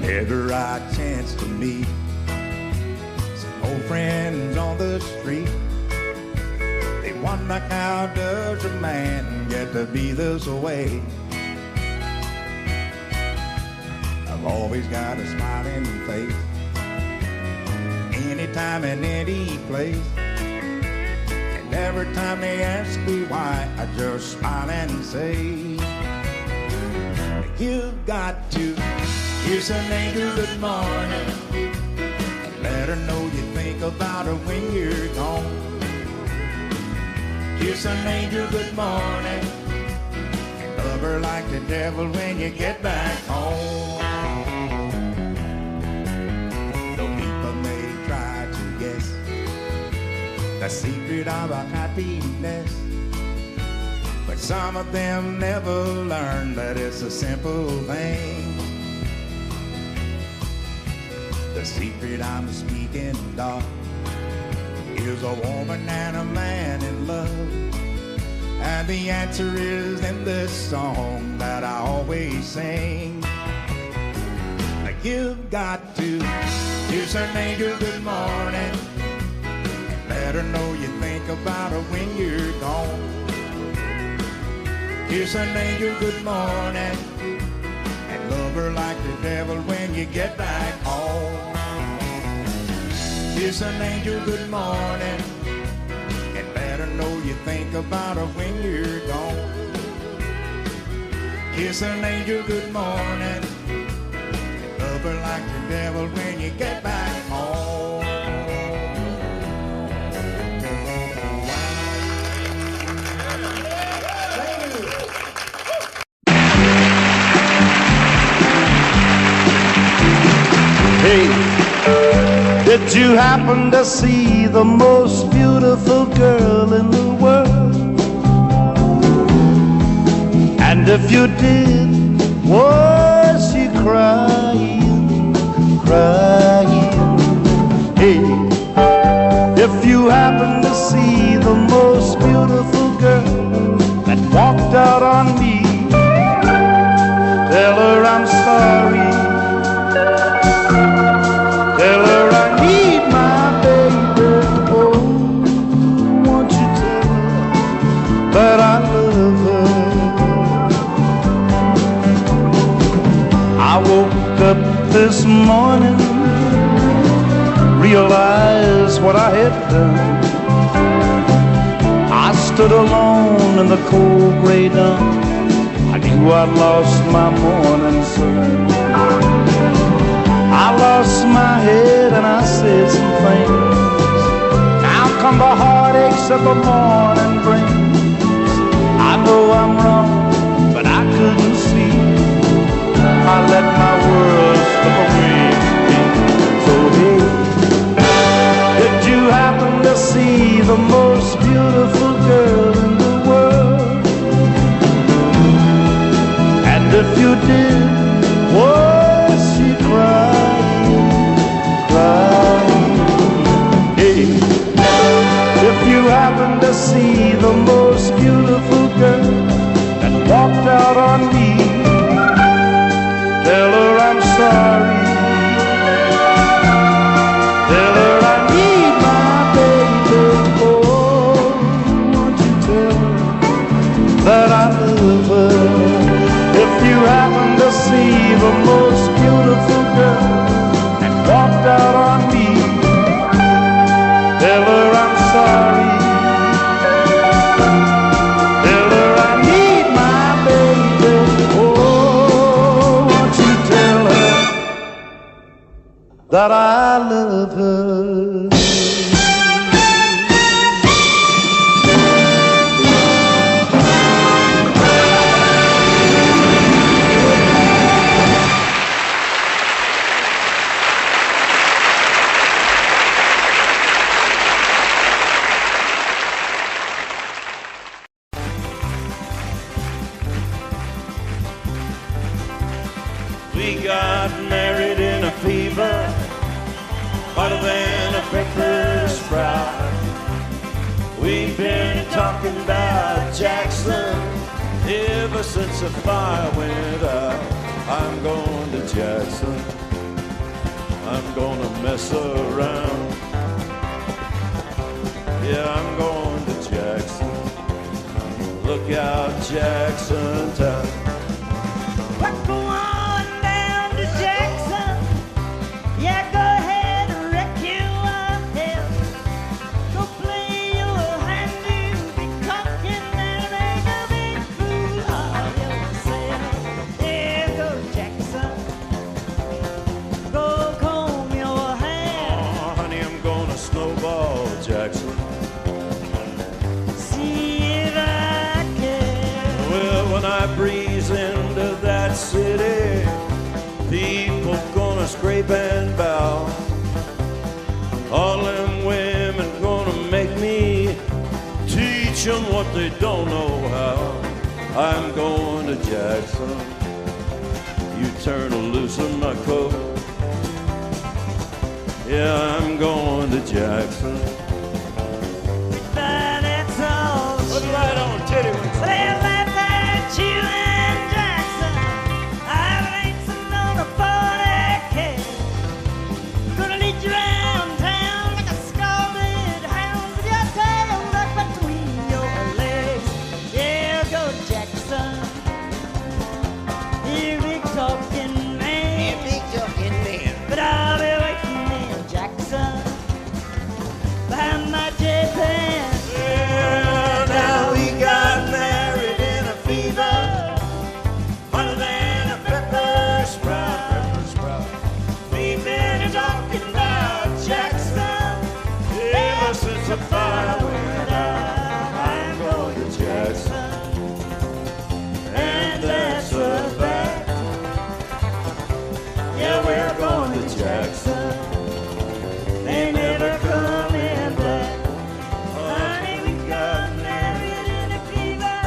Ever I chance to meet some old friends on the street, they wonder how does a man get to be this way. I've always got a smiling face, anytime and any place. And every time they ask me why, I just smile and say, you've got to kiss an angel good morning and let her know you think about her when you're gone. Kiss an angel good morning and love her like the devil when you get back home. Though people may try to guess the secret of our happiness, but some of them never learn that it's a simple thing. The secret I'm speaking of is a woman and a man in love, and the answer is in this song that I always sing. You've got to kiss an angel good morning and let her know you think about her when you're gone. Kiss an angel good morning and love her like the devil when you get back home. Kiss an angel good morning and let her know you think about her when you're gone. Kiss an angel good morning and love her like the devil when you get back home. Did you happen to see the most beautiful girl in the world? And if you did, was she crying, crying? Hey, if you happen to see the most beautiful girl that walked out on me, tell her I'm sorry. Tell her I need my baby. Oh, won't you tell her that I love her? I woke up this morning, realized what I had done. I stood alone in the cold gray dawn. I knew I'd lost my morning sun. I lost my head and I said some things. Now come the heartaches that the morning brings. I know I'm wrong, but I couldn't see. I let my world slip away from me. So hey, did you happen to see the most beautiful girl in the world? And if you did, was she crying? Hey, if you happen to see the most beautiful girl that walked out on me, tell her I'm sorry. Tell her I need my baby. Oh, won't you tell her that I love her? If you happen to see the most beautiful girl walked out on me, tell her I'm sorry. Tell her I need my baby. Oh, won't you tell her that I love her? We got married in a fever, hotter than a pepper sprout. We've been talking about Jackson ever since the fire went out. I'm going to Jackson. I'm gonna mess around. Yeah, I'm going to Jackson. Look out, Jackson Town. We're going down to Jackson. Yeah, go ahead and wreck you up hell. Go play your hand, you'll be talking and make a big fool of yourself. Yeah, go Jackson. Go comb your hair. Oh, honey, I'm gonna snowball Jackson. When I breeze into that city, people gonna scrape and bow. All them women gonna make me teach them what they don't know how. I'm going to Jackson. You turn loose in my coat. Yeah, I'm going to Jackson. But that's all. Put the light on, titty wings. You and Jackson, I've racing on a 40K. Gonna lead you around town like a scalded hound with your tail tucked between your legs. Yeah, go Jackson, you big talking man. You big talking man. But I'll be waiting in Jackson behind my J-Pan. Yeah, now we got married in a fever, hotter than a pepper sprout. We've been talking about Jackson ever since the fire went out. I'm going to Jackson, and that's a fact. Yeah, we're going to Jackson. They never come in black. Honey, we got married in a fever.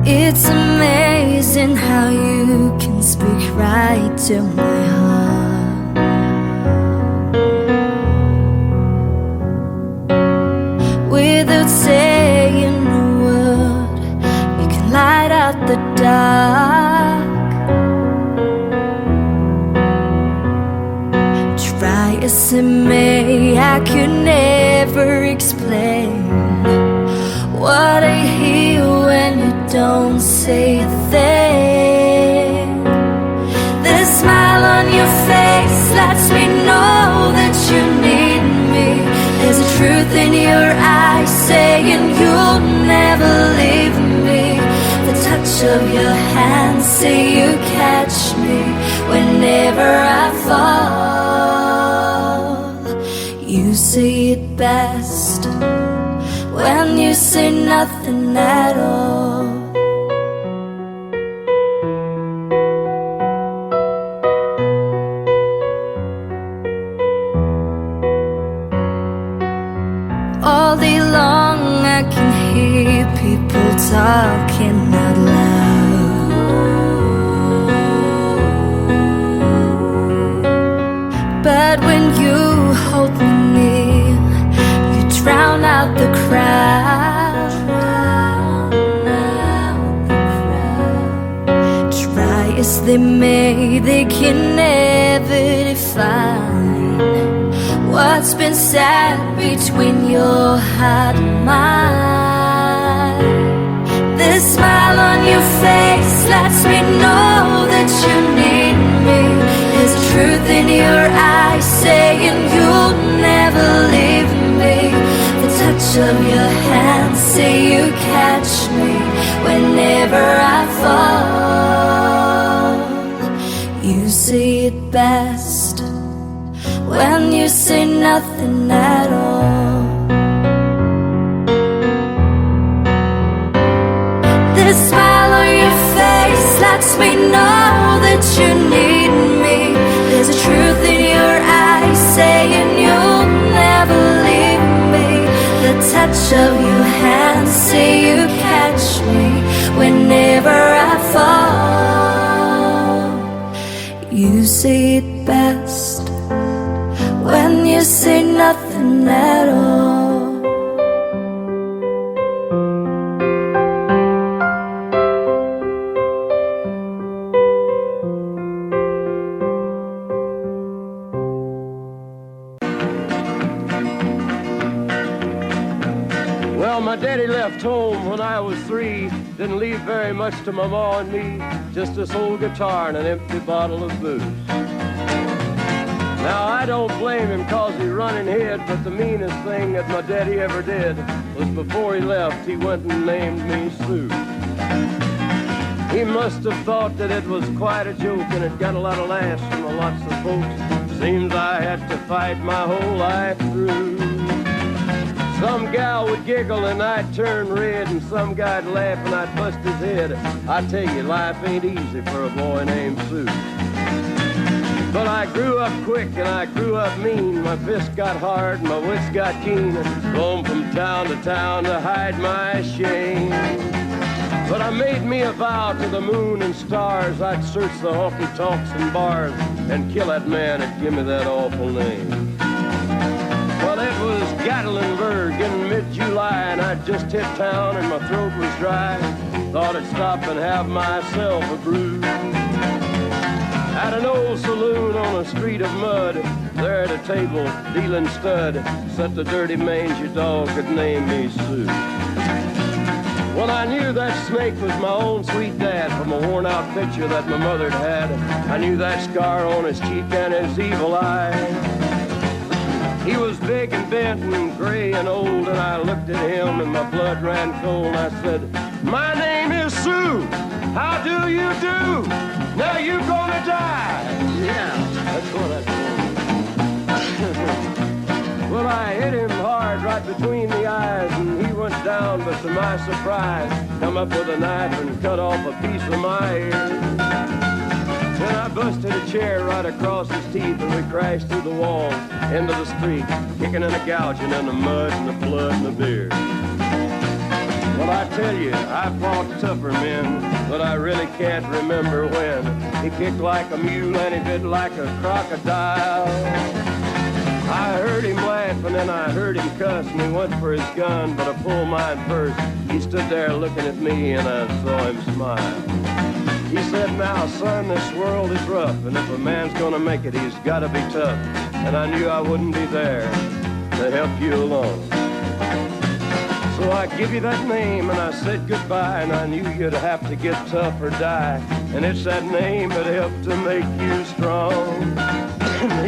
It's amazing how you can speak right to my heart. Without saying a word, you can light out the dark. Try as I may, I could never explain what I hear when you don't say a thing. The smile on your face lets me know that you need me. There's a truth in your eyes saying you'll never leave me. The touch of your hand say you catch me whenever I fall. You say it best when you say nothing at all. All day long I can hear people talking out loud. But when you hold me near, you drown out the crowd. Try as they may, they can never define what's been said between your heart and mine. The smile on your face lets me know that you need me. There's a truth in your eyes saying you'll never leave me. The touch of your hand say you catch me whenever I fall. You say it best when you say nothing at all. The smile on your face lets me know that you need me. There's a truth in your eyes saying you'll never leave me. The touch of your hand say you catch me whenever I fall. You say it best nothing at all. Well, my daddy left home when I was 3. Didn't leave very much to my ma and me. Just this old guitar and an empty bottle of booze. Now, I don't blame him 'cause he run and hid, but the meanest thing that my daddy ever did was before he left, he went and named me Sue. He must have thought that it was quite a joke and it got a lot of laughs from lots of folks. Seems I had to fight my whole life through. Some gal would giggle and I'd turn red, and some guy'd laugh and I'd bust his head. I tell you, life ain't easy for a boy named Sue. But I grew up quick and I grew up mean. My fists got hard and my wits got keen. Roam from town to hide my shame. But I made me a vow to the moon and stars. I'd search the honky-tonks and bars and kill that man that give me that awful name. Well, it was Gatlinburg in mid-July, and I'd just hit town and my throat was dry. Thought I'd stop and have myself a brew. At an old saloon on a street of mud, there at a table, dealing stud, sat the dirty mangy dog that named me Sue. Well, I knew that snake was my own sweet dad from a worn-out picture that my mother'd had. I knew that scar on his cheek and his evil eye. He was big and bent and gray and old, and I looked at him and my blood ran cold. I said, "My name is Sue. How do you do? Now you're gonna die." Yeah, that's what I told him. Well, I hit him hard right between the eyes, and he went down, but to my surprise, come up with a knife and cut off a piece of my ear. Then I busted a chair right across his teeth, and we crashed through the walls into the street, kicking and a gouging in the mud and the blood and the beer. Well, I tell you, I fought tougher men, but I really can't remember when. He kicked like a mule and he bit like a crocodile. I heard him laugh and then I heard him cuss, and he went for his gun, but I pulled mine first. He stood there looking at me and I saw him smile. He said, "Now, son, this world is rough, and if a man's gonna make it, he's gotta be tough." And I knew I wouldn't be there to help you along. So I give you that name and I said goodbye, and I knew you'd have to get tough or die. And it's that name that helped to make you strong.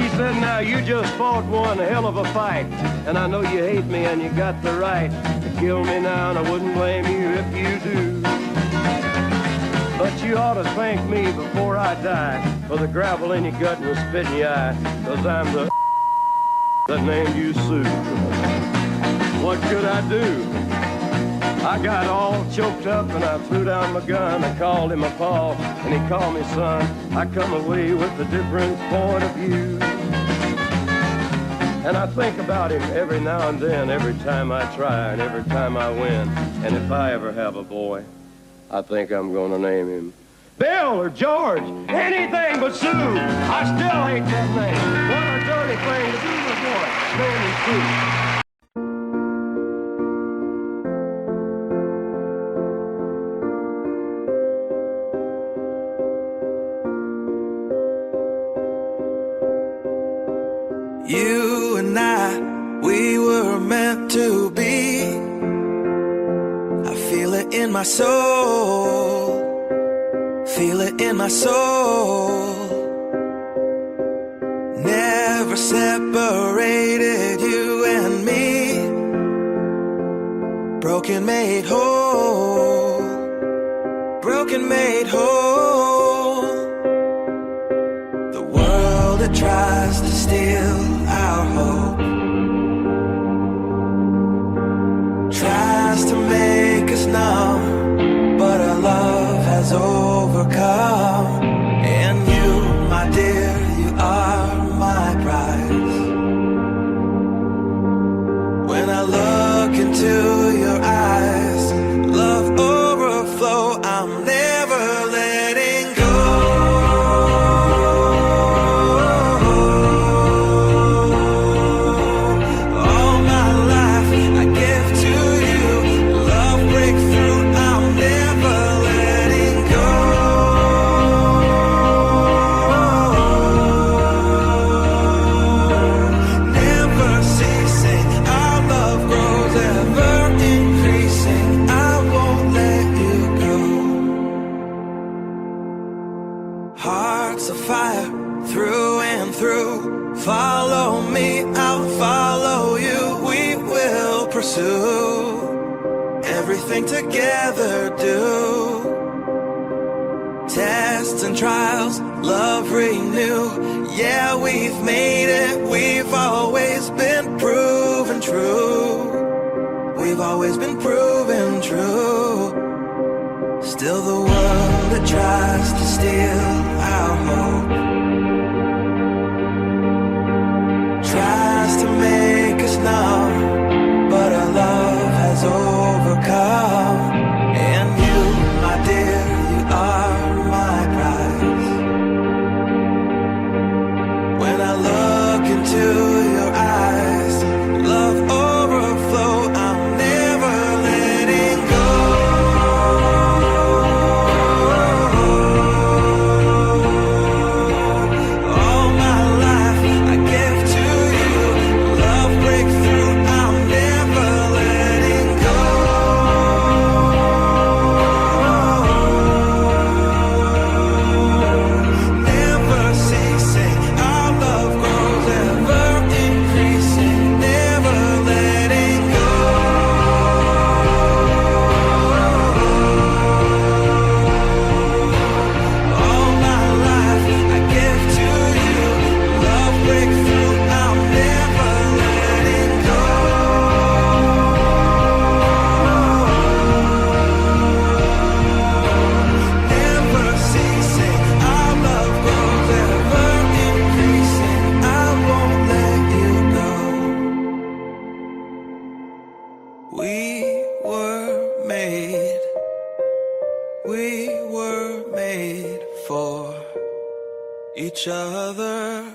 He said, "Now you just fought one hell of a fight, and I know you hate me and you got the right to kill me now, and I wouldn't blame you if you do. But you ought to thank me before I die for the gravel in your gut and the spit in your eye, 'cause I'm the that named you Sue." What could I do? I got all choked up and I threw down my gun. I called him a paw and he called me son. I come away with a different point of view. And I think about him every now and then, every time I try and every time I win. And if I ever have a boy, I think I'm gonna name him Bill or George, anything but Sue. I still hate that name. What a dirty thing to do with a boy, naming Sue. You and I, we were meant to be. I feel it in my soul. Feel it in my soul. Never separated, you and me. Broken made whole. Broken made whole. The world that tries to steal our hope tries to make us numb, but our love has overcome. And you, my dear, you are my prize. When I look into your eyes, love overflow, I'm never letting go. hearts of fire through and through. Follow me, I'll follow you. We will pursue everything together, do tests and trials, love renew. Yeah, we've made it, we've always been proven true. We've always been proven true. Still the world that tries to steal our hope tries to make us numb, but our love has overcome. And you, my dear, you are my prize. When I look into your eyes, love overflow, I'm never letting go. All my life I give to you. Love breakthrough, I'm never letting go. Never ceasing, our love grows ever increasing. Never letting go. All my life I give to you. Love breakthrough, I'm never letting go. Never ceasing, our love grows ever increasing. I won't let you go. We were made for each other.